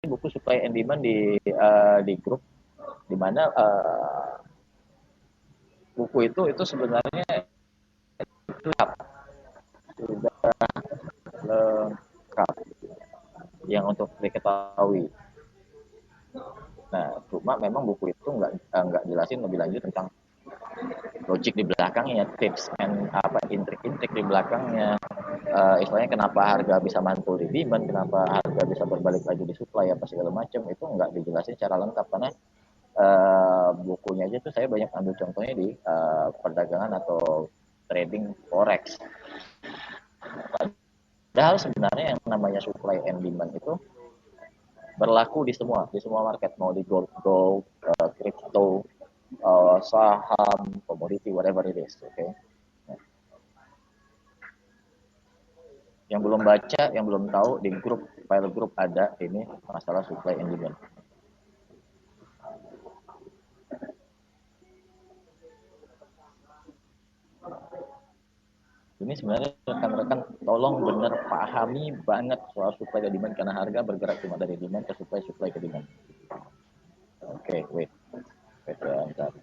buku supply and demand di grup, di mana buku itu sebenarnya lengkap, sudah lengkap yang untuk diketahui. Nah, cuma memang buku itu nggak jelasin lebih lanjut tentang logik di belakangnya, tips and apa intrik-intrik di belakangnya, istilahnya kenapa harga bisa mantul di demand, kenapa harga bisa berbalik lagi di supply apa segala macam, itu nggak dijelasin secara lengkap karena bukunya aja tuh saya banyak ambil contohnya di perdagangan atau trading forex. Padahal sebenarnya yang namanya supply and demand itu berlaku di semua market, mau di gold, crypto, saham, komoditi, whatever it is, oke. Okay? Yang belum baca, yang belum tahu, di grup, file grup ada ini masalah supply and demand. Ini sebenarnya rekan-rekan tolong benar pahami banget soal supply dan demand, karena harga bergerak cuma dari demand ke supply, supply ke demand. Oke, wait ya, bentar.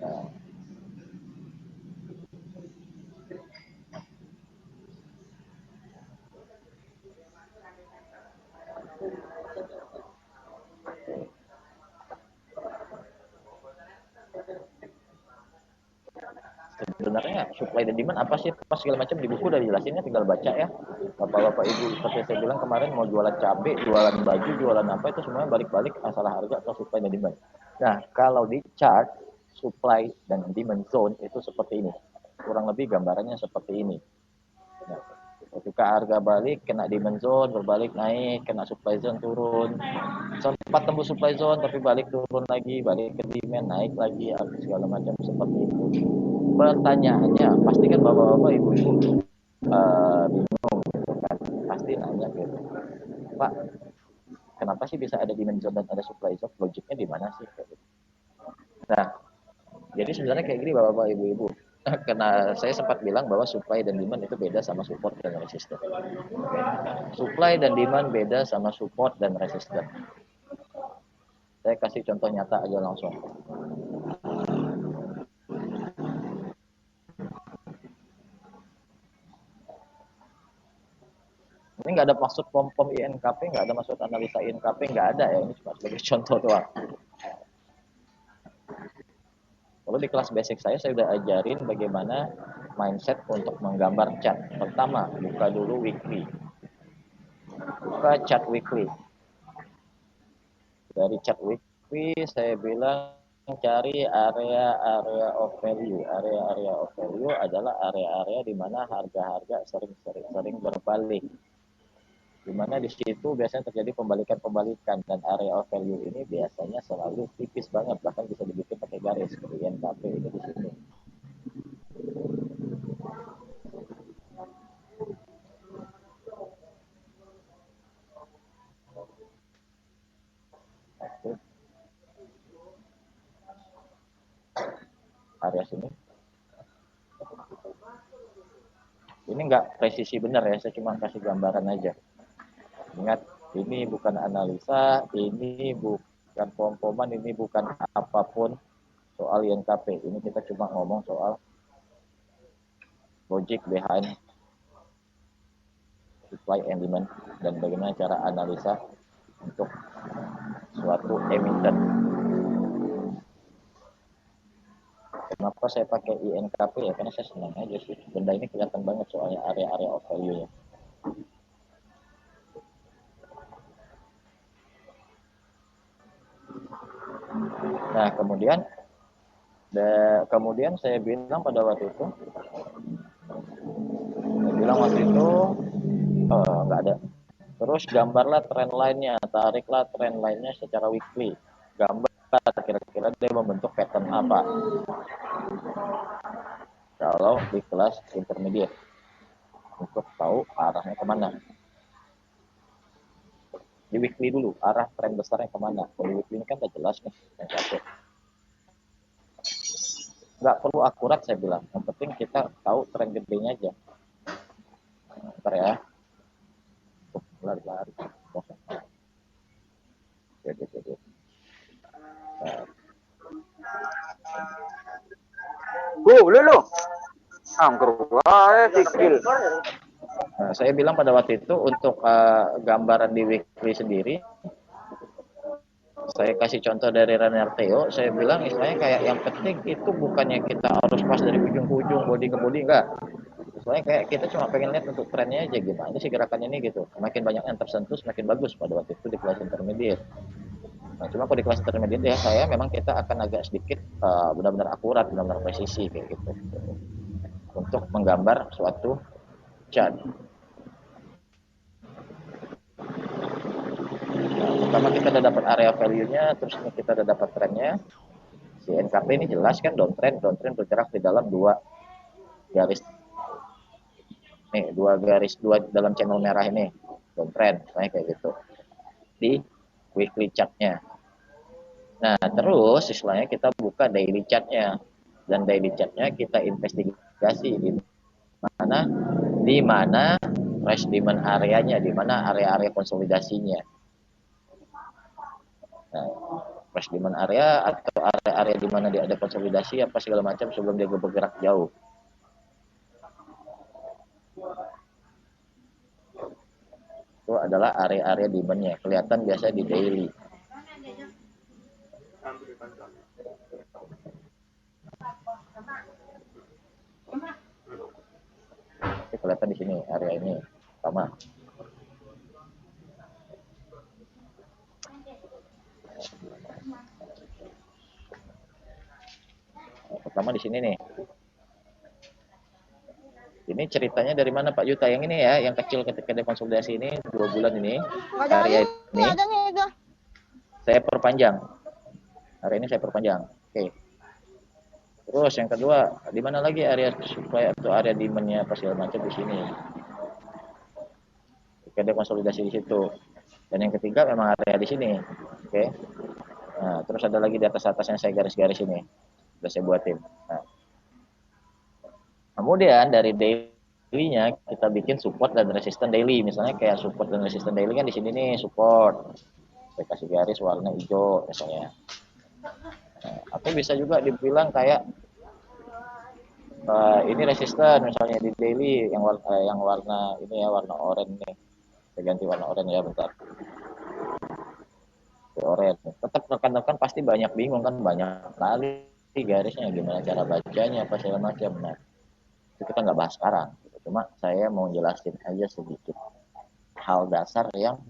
Nah, sebenarnya supply dan demand apa sih, pas segala macam di buku udah dijelasinnya, tinggal baca ya. Bapak-bapak ibu, seperti saya bilang kemarin, mau jualan cabai, jualan baju, jualan apa, itu semuanya balik-balik masalah harga atau supply dan demand. Nah, kalau di chart supply dan demand zone itu seperti ini, kurang lebih gambarannya seperti ini. Nah, ketika harga balik, kena demand zone, berbalik naik, kena supply zone, turun. Sempat tembus supply zone, tapi balik turun lagi, balik ke demand, naik lagi, segala macam seperti itu. Pertanyaannya, pasti kan bapak-bapak, ibu-ibu bingung gitu kan. Pasti nanya gitu, Pak, kenapa sih bisa ada demand zone dan ada supply zone? Logiknya di mana sih? Gitu. Nah, jadi sebenarnya kayak gini bapak-bapak, ibu-ibu. Karena saya sempat bilang bahwa supply dan demand itu beda sama support dan resistance. Supply dan demand beda sama support dan resistance. Saya kasih contoh nyata aja langsung. Ini nggak ada maksud pom-pom INKP, nggak ada maksud analisa INKP, nggak ada ya. Ini cuma sebagai contoh doang. Kalau di kelas basic saya sudah ajarin bagaimana mindset untuk menggambar chart. Pertama, buka dulu weekly. Buka chart weekly. Dari chart weekly saya bilang cari area-area of value. Area-area of value adalah area-area di mana harga-harga sering berbalik. Di mana di situ biasanya terjadi pembalikan-pembalikan, dan area of value ini biasanya selalu tipis banget, bahkan bisa dibikin pakai garis seperti INKP ini di sini. Area sini. Ini nggak presisi benar ya, saya cuma kasih gambaran aja. Ingat, ini bukan analisa, ini bukan pom-poman, ini bukan apapun soal INKP. Ini kita cuma ngomong soal logic behind supply and demand, dan bagaimana cara analisa untuk suatu emiten. Kenapa saya pakai INKP ya? Karena saya senang aja sih. Benda ini kelihatan banget soalnya area-area of value-nya. Nah, kemudian saya bilang pada waktu itu, nggak ada. Terus gambarlah trend line-nya, tariklah trend line-nya secara weekly. Gambar kira-kira dia membentuk pattern apa. Kalau di kelas intermediate, untuk tahu arahnya kemana. di weekly dulu, arah tren besarnya kemana. Kalau di weekly ini kan udah jelas nih yang satu. Nggak perlu akurat saya bilang, yang penting kita tahu tren gedenya aja. Ntar ya, lari-lari. Jadi. Nah, Lulu. Angker sikil. Nah, saya bilang pada waktu itu untuk gambaran di weekly sendiri, saya kasih contoh dari Ranier Theo, saya bilang istilahnya kayak yang penting itu bukannya kita harus pas dari ujung ke ujung, body ke body, enggak. Istilahnya kayak kita cuma pengen lihat untuk trennya aja gimana sih gerakannya ini gitu. Semakin banyak yang tersentuh, semakin bagus pada waktu itu di kelas intermediate. Nah, cuma kalau di kelas intermediate ya saya memang kita akan agak sedikit benar-benar akurat, benar-benar presisi kayak gitu. Untuk menggambar suatu chart. Pertama kita udah dapat area value-nya, terus kita udah dapat trennya. Si NKP ini jelas kan downtrend bergerak di dalam dua garis nih, dua dalam channel merah ini downtrend, kayak gitu di weekly chart-nya. Nah terus istilahnya kita buka daily chart-nya, dan daily chart-nya kita investigasi di mana price demand areanya, di mana area-area konsolidasinya. Nah, price demand area atau area-area di mana dia ada konsolidasi apa segala macam sebelum dia bergerak jauh. Itu adalah area-area demand-nya, kelihatan biasa di daily. Itu kelihatan di sini area ini sama. Pertama di sini nih. Ini ceritanya dari mana Pak Yuta? Yang ini ya, yang kecil ketika dia konsolidasi ini 2 bulan ini. Area ini saya perpanjang. Area ini saya perpanjang. Oke. Terus yang kedua, di mana lagi area supply atau area demand-nya apa segala macam di sini. Ketika dia konsolidasi di situ. Dan yang ketiga memang area di sini. Oke. Nah, terus ada lagi di atas-atas yang saya garis-garis ini. Sudah saya buatin. Nah, kemudian dari daily-nya kita bikin support dan resistance daily. Misalnya kayak support dan resistance daily kan di sini nih support. Saya kasih garis warna hijau misalnya. Nah, atau bisa juga dibilang kayak ini resisten misalnya di daily yang warna ini ya, warna oranye nih. Saya ganti warna oranye ya bentar. Oranye. Tetap rekan-rekan pasti banyak bingung kan, banyak kali garisnya gimana cara bacanya apa segala macam. Nah, itu kita nggak bahas sekarang. Cuma saya mau jelasin aja sedikit hal dasar yang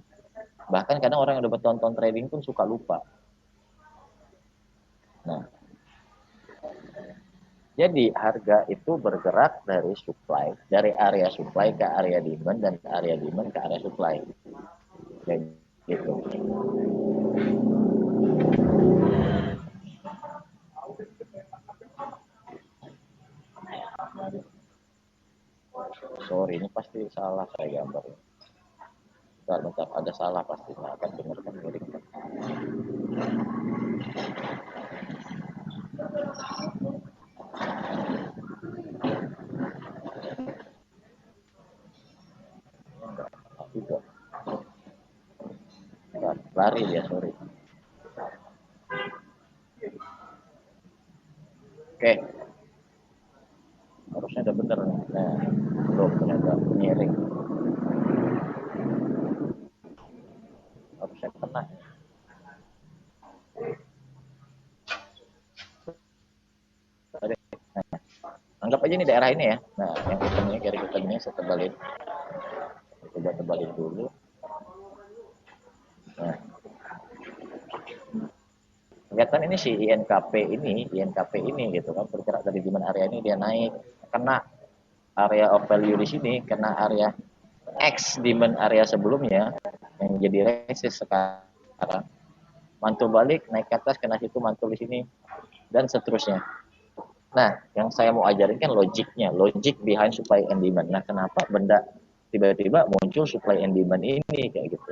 bahkan kadang orang yang udah bertonton trading pun suka lupa. Nah, jadi harga itu bergerak dari supply, dari area supply ke area demand dan ke area demand ke area supply. Jadi gitu. Sorry, ini pasti salah saya gambarnya. Bentar, ada salah pasti. Nah, akan dengarkan miring. Juga. Lari dia, sorry. Oke. Harusnya udah bener. Nah, belum ternyata miring. Harusnya kena. Nah, anggap aja ini daerah ini ya. Nah, yang hitamnya, garis hitamnya saya tebalin. Coba tebalin dulu. Nah, kelihatan ini si INKP ini gitu kan, bergerak dari demand area ini dia naik, kena area of value di sini, kena area X demand area sebelumnya yang jadi resist sekarang, mantul balik naik ke atas, kena situ mantul di sini dan seterusnya. Nah, yang saya mau ajarin kan logiknya, logik behind supply and demand. Nah, kenapa benda tiba-tiba muncul supply and demand ini kayak gitu.